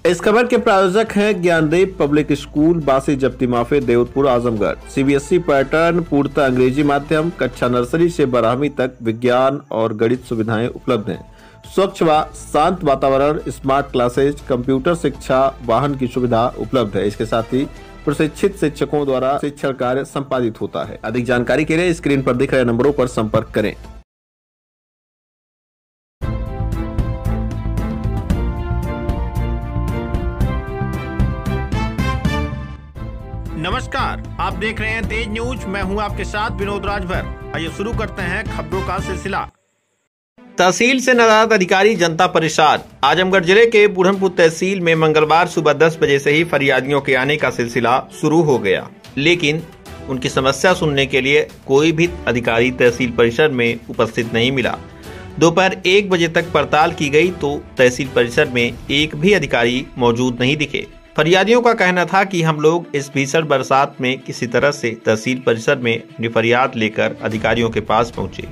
इस खबर के प्रायोजक हैं ज्ञानदेव पब्लिक स्कूल, बासी जप्ती माफे, देवतपुर, आजमगढ़। सीबीएसई पैटर्न, पूर्णतः अंग्रेजी माध्यम, कक्षा नर्सरी से 12वीं तक विज्ञान और गणित सुविधाएं उपलब्ध हैं। स्वच्छ व शांत वातावरण, स्मार्ट क्लासेज, कंप्यूटर शिक्षा, वाहन की सुविधा उपलब्ध है। इसके साथ ही प्रशिक्षित शिक्षकों द्वारा शिक्षण कार्य संपादित होता है। अधिक जानकारी के लिए स्क्रीन पर दिख रहे नंबरों पर संपर्क करें। नमस्कार, आप देख रहे हैं तेज न्यूज। मैं हूं आपके साथ विनोद राजभर। आइए शुरू करते हैं खबरों का सिलसिला। तहसील से नाराज अधिकारी, जनता परेशान। आजमगढ़ जिले के बुरहानपुर तहसील में मंगलवार सुबह 10 बजे से ही फरियादियों के आने का सिलसिला शुरू हो गया, लेकिन उनकी समस्या सुनने के लिए कोई भी अधिकारी तहसील परिसर में उपस्थित नहीं मिला। दोपहर 1 बजे तक पड़ताल की गई तो तहसील परिसर में एक भी अधिकारी मौजूद नहीं दिखे। फरियादियों का कहना था कि हम लोग इस भीषण बरसात में किसी तरह से तहसील परिसर में अपनी फरियाद लेकर अधिकारियों के पास पहुंचे,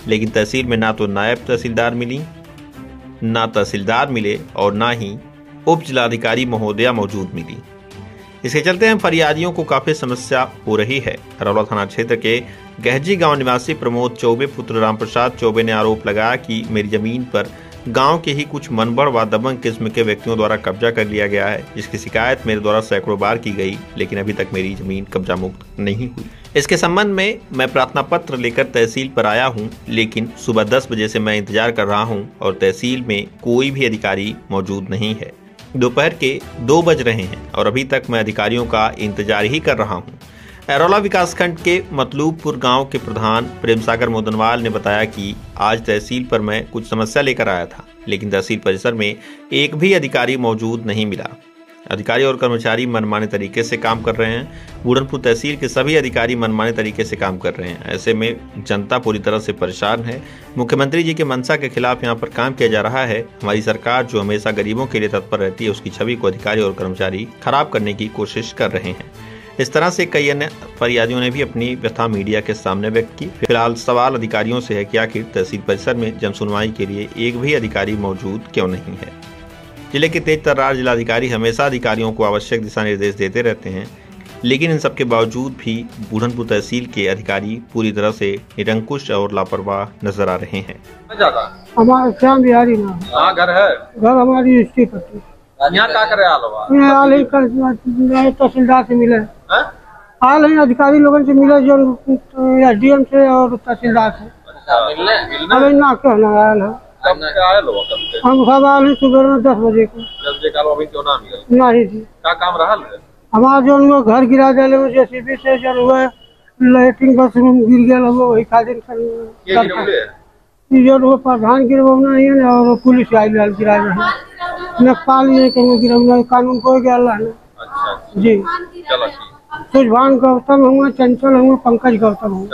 लेकिन तहसील में ना तो नायब तहसीलदार मिली, ना तहसीलदार मिले और ना ही उप जिलाधिकारी महोदया मौजूद मिली। इसके चलते हम फरियादियों को काफी समस्या हो रही है। अरौला थाना क्षेत्र के गहजी गांव निवासी प्रमोद चौबे पुत्र रामप्रसाद चौबे ने आरोप लगाया कि मेरी जमीन पर गांव के ही कुछ मनबड़ व दबंग किस्म के व्यक्तियों द्वारा कब्जा कर लिया गया है, जिसकी शिकायत मेरे द्वारा सैकड़ों बार की गई, लेकिन अभी तक मेरी जमीन कब्जा मुक्त नहीं हुई। इसके संबंध में मैं प्रार्थना पत्र लेकर तहसील पर आया हूं, लेकिन सुबह 10 बजे से मैं इंतजार कर रहा हूं और तहसील में कोई भी अधिकारी मौजूद नहीं है। दोपहर के 2 बज रहे हैं और अभी तक मैं अधिकारियों का इंतजार ही कर रहा हूँ। अरौला विकासखंड के मतलूबपुर गांव के प्रधान प्रेम सागर मोदनवाल ने बताया कि आज तहसील पर मैं कुछ समस्या लेकर आया था, लेकिन तहसील परिसर में एक भी अधिकारी मौजूद नहीं मिला। अधिकारी और कर्मचारी मनमाने तरीके से काम कर रहे हैं। बुरहानपुर तहसील के सभी अधिकारी मनमाने तरीके से काम कर रहे हैं। ऐसे में जनता पूरी तरह से परेशान है। मुख्यमंत्री जी के मंशा के खिलाफ यहाँ पर काम किया जा रहा है। हमारी सरकार जो हमेशा गरीबों के लिए तत्पर रहती है, उसकी छवि को अधिकारी और कर्मचारी खराब करने की कोशिश कर रहे हैं। इस तरह से कई अन्य फरियादियों ने भी अपनी व्यथा मीडिया के सामने व्यक्त की। फिलहाल सवाल अधिकारियों से है कि आखिर तहसील परिसर में जनसुनवाई के लिए एक भी अधिकारी मौजूद क्यों नहीं है। जिले के तेज तर्रार जिलाधिकारी हमेशा अधिकारियों को आवश्यक दिशा निर्देश देते रहते हैं, लेकिन इन सबके बावजूद भी बुरहानपुर तहसील के अधिकारी पूरी तरह से निरंकुश और लापरवाह नजर आ रहे हैं। हमारा श्याम बिहारी ना घर है, घर हमारी स्थिति पट्टी। यहाँ क्या कर रहे तहसीलदार से मिले हाल ही अधिकारी लोगों से मिले, जो एसडीएम से और तहसीलदार से अभी ना कहना आयल है। हम सब आए हैं सुबह में 10 बजे को। नहीं जी, क्या काम रहा है? हमारा जो घर गिरा दिले जेसीबी से जो हुआ लैट्रिन बाथरूम गिर गया, वही खातिर जो प्रधान गिरवाना नहीं है और पुलिस आई गिरा नेपाल गिरा कानून को गया जी। सुजभान गौतम हूँ, चंचल हूँ, पंकज गौतम हूँ।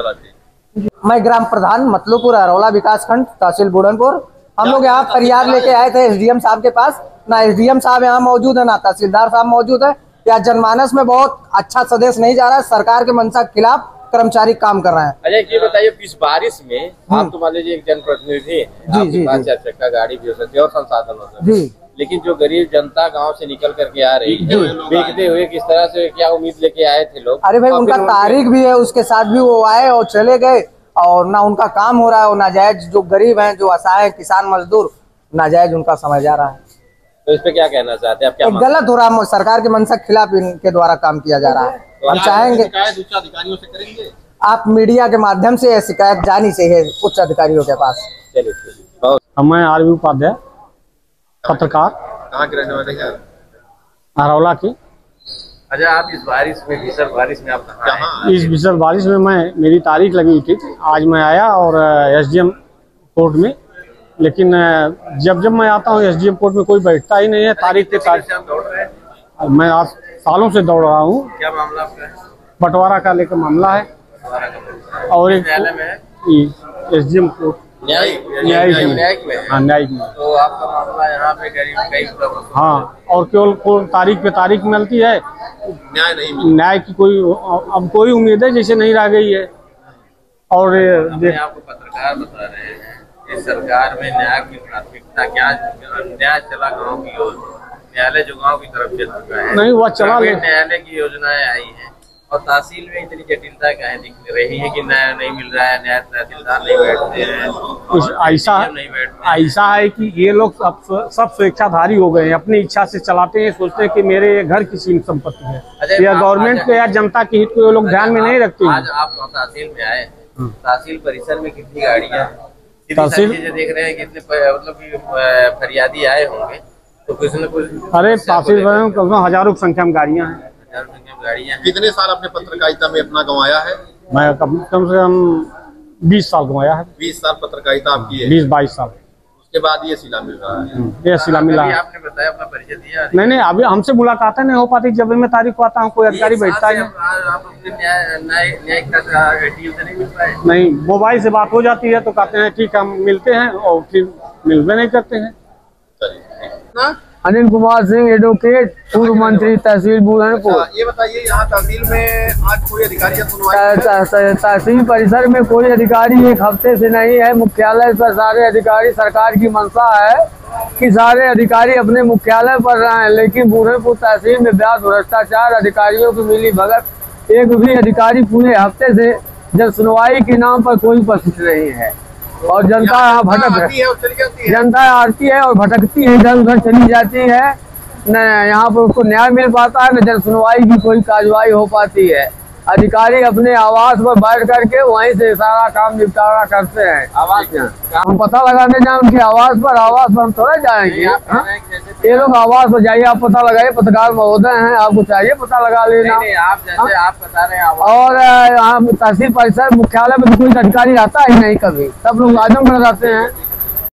मैं ग्राम प्रधान मतलूबपुर अरौला विकासखंड तहसील बुरहानपुर। हम लोग यहाँ फरियाद लेके आए थे एसडीएम साहब के पास। ना एसडीएम साहब यहाँ मौजूद है, ना तहसीलदार साहब मौजूद है। या जनमानस में बहुत अच्छा संदेश नहीं जा रहा है। सरकार के मंशा के खिलाफ कर्मचारी काम कर रहे हैं। अच्छा ये बताइए, इस बारिश में आप तो मान लीजिए एक जनप्रतिनिधि, आपके पास 4 चक्का गाड़ी भी हो सकती है और संसाधन हो सकते हैं, लेकिन जो गरीब जनता गांव से निकल करके आ रही है देखते हुए, किस तरह से क्या उम्मीद लेके आए थे लोग? अरे भाई, उनका तारीख भी है, उसके साथ भी वो आए और चले गए और ना उनका काम हो रहा है। और नाजायज जो गरीब हैं, जो असहाय किसान मजदूर, नाजायज उनका समय जा रहा है। तो इस पे क्या कहना चाहते हैं आप? क्या गलत हो रहा है, सरकार के मंशा के खिलाफ इनके द्वारा काम किया जा रहा है। हम चाहेंगे उच्च अधिकारियों से करेंगे, आप मीडिया के माध्यम से शिकायत जानी चाहिए उच्च अधिकारियों के पास। मैं आरवी उपाध्याय, पत्रकार, कहाँ के रहने वाले हैं? अरौला की। अच्छा, आप इस बारिश में, भीषण बारिश में आप कहाँ? इस भीषण बारिश में मेरी तारीख लगी हुई थी। आज मैं आया और एसडीएम कोर्ट में, लेकिन जब मैं आता हूँ एसडीएम कोर्ट में कोई बैठता ही नहीं है। तारीख पे तारीख मैं आज सालों से दौड़ रहा हूँ। क्या मामला आपका है? बंटवारा का लेकर मामला है और एक एसडीएम कोर्ट न्यायिक में। हाँ, न्यायिक में। तो आपका मामला यहाँ पे करीब हाँ, और केवल तारीख पे तारीख मिलती है, न्याय नहीं, न्याय की कोई अब कोई उम्मीद है जैसे नहीं रह गई है। और आपको पत्रकार बता रहे हैं, इस सरकार में न्याय की प्राथमिकता क्या, न्याय चला गाँव की ओर, न्यायालय जो गाँव की तरफ चल चुका है, नहीं, वह चला ले। न्यायालय की योजनाएं आई हैं और तहसील में इतनी जटिलता क्या है दिख रही है कि न्याय नहीं मिल रहा है, न्याय तहसीलदार नहीं बैठते हैं, कुछ ऐसा नहीं बैठते हैं। ऐसा है कि ये लोग सब स्वेच्छाधारी हो गए हैं, अपनी इच्छा से चलाते हैं, सोचते हैं कि मेरे ये घर की सीमित संपत्ति है। या गवर्नमेंट को या जनता के हित को ये लोग ध्यान में नहीं रखते हैं। आज आप तहसील में आए, तहसील परिसर में कितनी गाड़ियां तहसील देख रहे हैं, कितने मतलब कि फरियादी आए होंगे तो कुछ न कुछ। अरे तहसील में कम हजारों की संख्या में गाड़ियां हैं। गाड़ियां हैं। कितने साल आपने पत्रकारिता में अपना गंवाया है? मैं कम से कम 20 साल गंवाया है। 20 साल पत्रकारिता आपकी है? 20-22 साल। उसके बाद ये सिला मिल रहा है? ये सिला मिला है। आपने बताया अपना परिचय दिया? नहीं, अभी हमसे मुलाकातें नहीं हो पाती। जब मैं तारीख को आता हूँ कोई अधिकारी बैठता है नहीं, मोबाइल से बात हो जाती है तो कहते हैं ठीक हम मिलते हैं और फिर मिलवे नहीं करते हैं। अनिल कुमार सिंह, एडवोकेट, पूर्व मंत्री, तहसील बुरहानपुर। ये बताइए, यहाँ तहसील में आज कोई अधिकारी सुनवाई? तहसील परिसर में कोई अधिकारी एक हफ्ते से नहीं है। मुख्यालय पर सारे अधिकारी, सरकार की मंशा है कि सारे अधिकारी अपने मुख्यालय पर रहें, लेकिन बुरहानपुर तहसील में व्यापक भ्रष्टाचार, अधिकारियों की मिली भगत, एक भी अधिकारी पूरे हफ्ते से जन सुनवाई के नाम पर कोई उपस्थित नहीं है और जनता यहाँ जनता आती है और भटकती है, इधर उधर चली जाती है, न यहाँ पर उसको न्याय मिल पाता है, न जन सुनवाई की कोई कार्यवाही हो पाती है। अधिकारी अपने आवास पर बैठ करके वहीं से सारा काम निपटारा करते हैं। हम पता लगाने जाए उनके आवास पर हम थोड़ा जाएंगे। ये लोग आवास पर जाइए, आप पता लगाइए, पत्रकार महोदय हैं, आपको चाहिए पता लगा लेना। आप बता रहे हैं और यहाँ तहसील परिसर मुख्यालय में कोई अधिकारी रहता ही नहीं कभी, सब लोग आजमगढ़ रहते हैं।